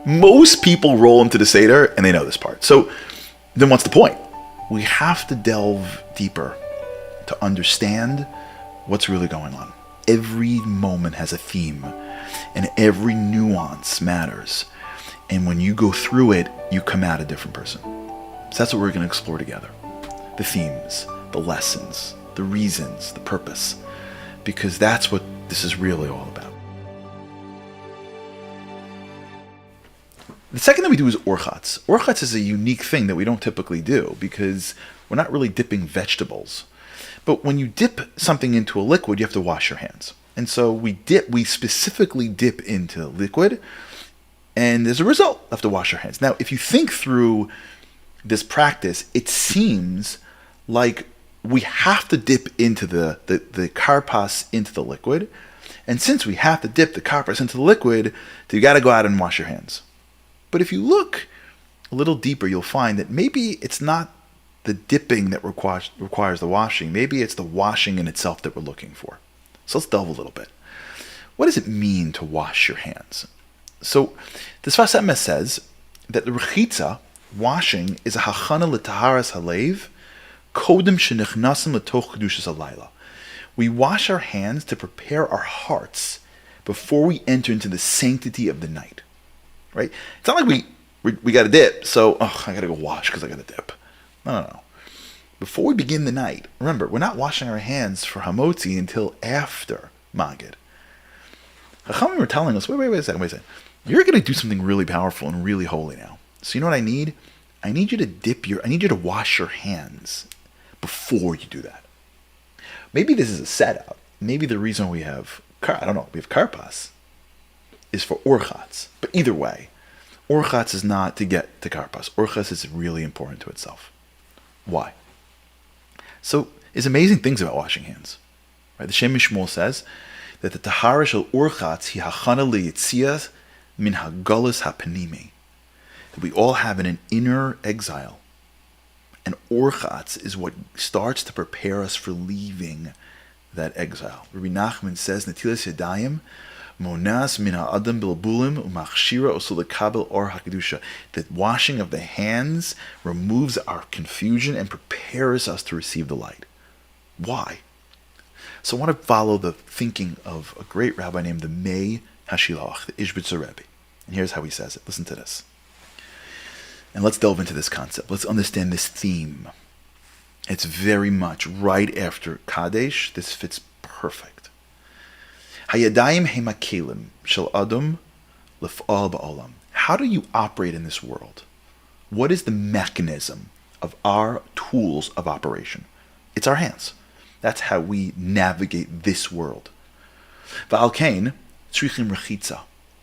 Most people roll into the Seder and they know this part. So then what's the point? We have to delve deeper to understand what's really going on. Every moment has a theme and every nuance matters. And when you go through it, you come out a different person. So that's what we're going to explore together. The themes, the lessons, the reasons, the purpose. Because that's what this is really all about. The second thing we do is Urchatz. Urchatz is a unique thing that we don't typically do because we're not really dipping vegetables. But when you dip something into a liquid, you have to wash your hands. And so we specifically dip into liquid, and as a result, have to wash our hands. Now, if you think through this practice, it seems like we have to dip into the karpas into the liquid. And since we have to dip the karpas into the liquid, you got to go out and wash your hands. But if you look a little deeper, you'll find that maybe it's not the dipping that requires the washing. Maybe it's the washing in itself that we're looking for. So let's delve a little bit. What does it mean to wash your hands? So the Sfas Emes says that the rechitza, washing, is a hachana l'taharas halev, kodem shenichnasim letoch kedushas halayla. We wash our hands to prepare our hearts before we enter into the sanctity of the night. Right? It's not like we got to dip, so I got to go wash because I got to dip. No. Before we begin the night, remember, we're not washing our hands for hamotzi until after Maggid. Chachamim were telling us, wait a second. You're going to do something really powerful and really holy now. So you know what I need? I need you to wash your hands before you do that. Maybe this is a setup. Maybe the reason we have karpas is for Urchatz. But either way, Urchatz is not to get to karpas. Urchatz is really important to itself. Why? So, there's amazing things about washing hands. Right? The Shem Mishmol says that the tahara shel Urchatz hi hachana liyitzias min hagalus hapanimi. That we all have an inner exile. And Urchatz is what starts to prepare us for leaving that exile. Rabbi Nachman says, Netilas Yadayim, Monas min ha'adam bilbulim umachshira osulakabel or hakadusha. That washing of the hands removes our confusion and prepares us to receive the light. Why? So I want to follow the thinking of a great rabbi named the Mei Hashilach, the Ishbitzer Rebbe. And here's how he says it. Listen to this. And let's delve into this concept. Let's understand this theme. It's very much right after Kadesh. This fits perfect. Hayadayim hemakelim shel adam lef'al ba'olam. How do you operate in this world? What is the mechanism of our tools of operation? It's our hands. That's how we navigate this world. V'al kain tzrichim rechitza.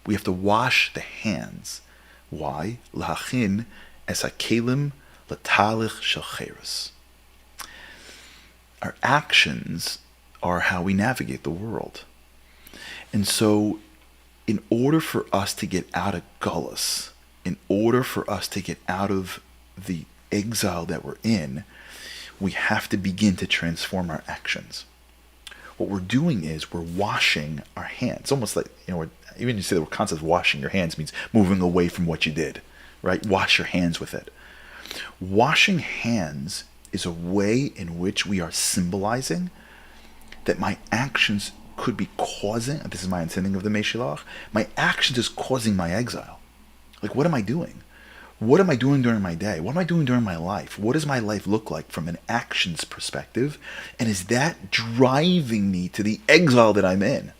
We have to wash the hands. Why? Lahachin es hakelim l'talich shel cheres. Our actions are how we navigate the world. And so, in order for us to get out of gullus, in order for us to get out of the exile that we're in, we have to begin to transform our actions. What we're doing is we're washing our hands. Almost like, even you say the concept of washing your hands means moving away from what you did, right? Wash your hands with it. Washing hands is a way in which we are symbolizing that my actions could be causing, this is my intending of the Meshilach, my actions is causing my exile. Like, what am I doing? What am I doing during my day? What am I doing during my life? What does my life look like from an actions perspective? And is that driving me to the exile that I'm in?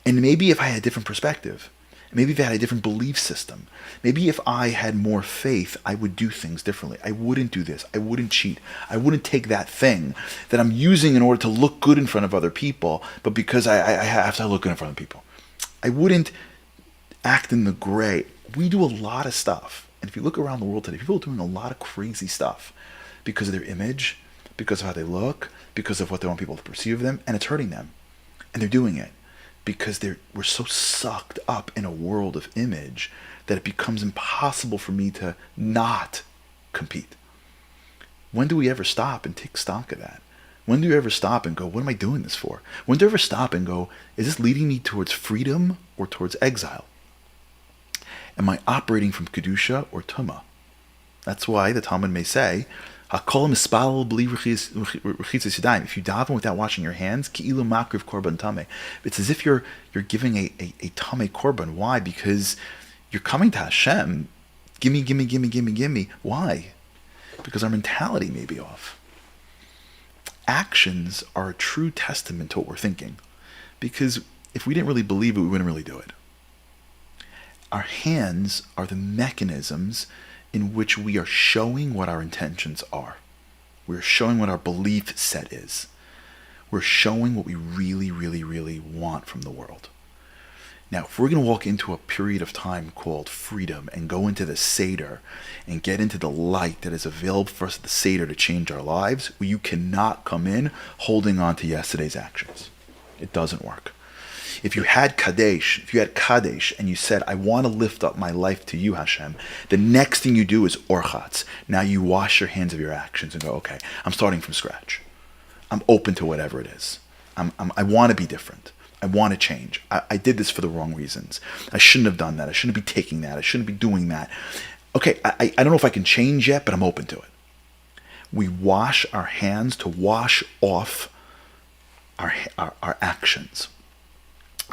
And maybe if I had a different perspective, maybe if I had a different belief system, maybe if I had more faith, I would do things differently. I wouldn't do this. I wouldn't cheat. I wouldn't take that thing that I'm using in order to look good in front of other people, but because I have to look good in front of people. I wouldn't act in the gray. We do a lot of stuff. And if you look around the world today, people are doing a lot of crazy stuff because of their image, because of how they look, because of what they want people to perceive of them, and it's hurting them. And they're doing it because we're so sucked up in a world of image that it becomes impossible for me to not compete. When do we ever stop and take stock of that? When do you ever stop and go, what am I doing this for? When do you ever stop and go, is this leading me towards freedom or towards exile? Am I operating from Kedusha or Tumah? That's why the Talmud may say, Hakol mispalel b'li rechitzas yadayim. If you daven without washing your hands, ki'ilu makriv korban tameh. It's as if you're giving a tameh korban. Why? Because you're coming to Hashem. Gimme. Why? Because our mentality may be off. Actions are a true testament to what we're thinking. Because if we didn't really believe it, we wouldn't really do it. Our hands are the mechanisms in which we are showing what our intentions are. We're showing what our belief set is. We're showing what we really, really, really want from the world. Now, if we're going to walk into a period of time called freedom and go into the Seder and get into the light that is available for us at the Seder to change our lives, you cannot come in holding on to yesterday's actions. It doesn't work. If you had Kadesh, and you said, I want to lift up my life to you, Hashem, the next thing you do is Urchatz. Now you wash your hands of your actions and go, okay, I'm starting from scratch. I'm open to whatever it is. I want to be different. I want to change. I did this for the wrong reasons. I shouldn't have done that. I shouldn't be taking that. I shouldn't be doing that. Okay, I don't know if I can change yet, but I'm open to it. We wash our hands to wash off our actions.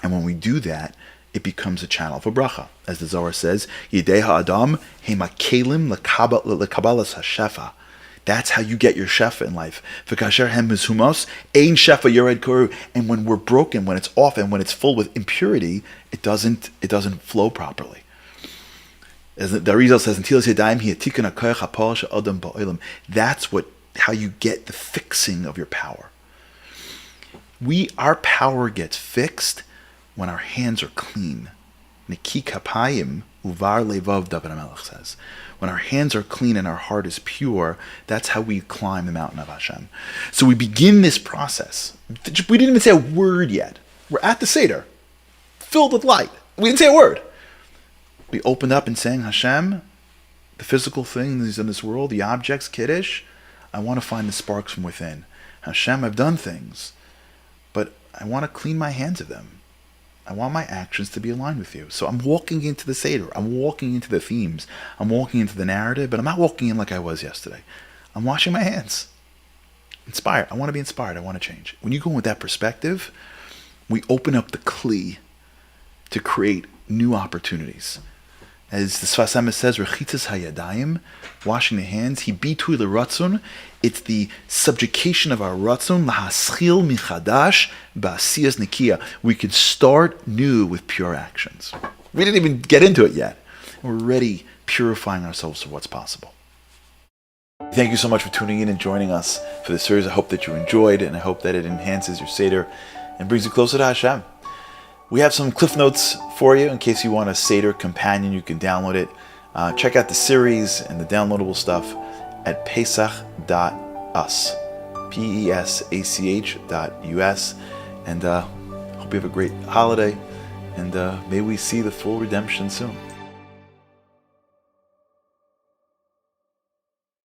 And when we do that, it becomes a channel for bracha. As the Zohar says, Yidei ha'adam hemakelim lekabalas hashefa. That's how you get your shefa in life. V'kasher hem mizhumos, ein shefa yored koru. And when we're broken, when it's off, and when it's full with impurity, it doesn't flow properly. As the Arizal says, Ntilas yadayim hi atikun hakoach hapol she'adam ba'olam. That's how you get the fixing of your power. Our power gets fixed when our hands are clean. Neki kapayim uvar levav, David HaMelech says. When our hands are clean and our heart is pure, that's how we climb the mountain of Hashem. So we begin this process. We didn't even say a word yet. We're at the Seder, filled with light. We didn't say a word. We opened up and saying, Hashem, the physical things in this world, the objects, Kiddush, I want to find the sparks from within. Hashem, I've done things, but I want to clean my hands of them. I want my actions to be aligned with you. So I'm walking into the Seder. I'm walking into the themes. I'm walking into the narrative, but I'm not walking in like I was yesterday. I'm washing my hands. Inspired. I want to be inspired. I want to change. When you go in with that perspective, we open up the kli to create new opportunities. As the Sfas Emes says, rechitzas hayadayim, washing the hands, hi bitui l'ratzon, it's the subjugation of our ratzon, lahaschil michadash ba'asiyas nekiya. We can start new with pure actions. We didn't even get into it yet. We're already purifying ourselves for what's possible. Thank you so much for tuning in and joining us for this series. I hope that you enjoyed, and I hope that it enhances your Seder and brings you closer to Hashem. We have some cliff notes for you in case you want a Seder companion. You can download it. Check out the series and the downloadable stuff at pesach.us, pesach.us. And hope you have a great holiday, and may we see the full redemption soon.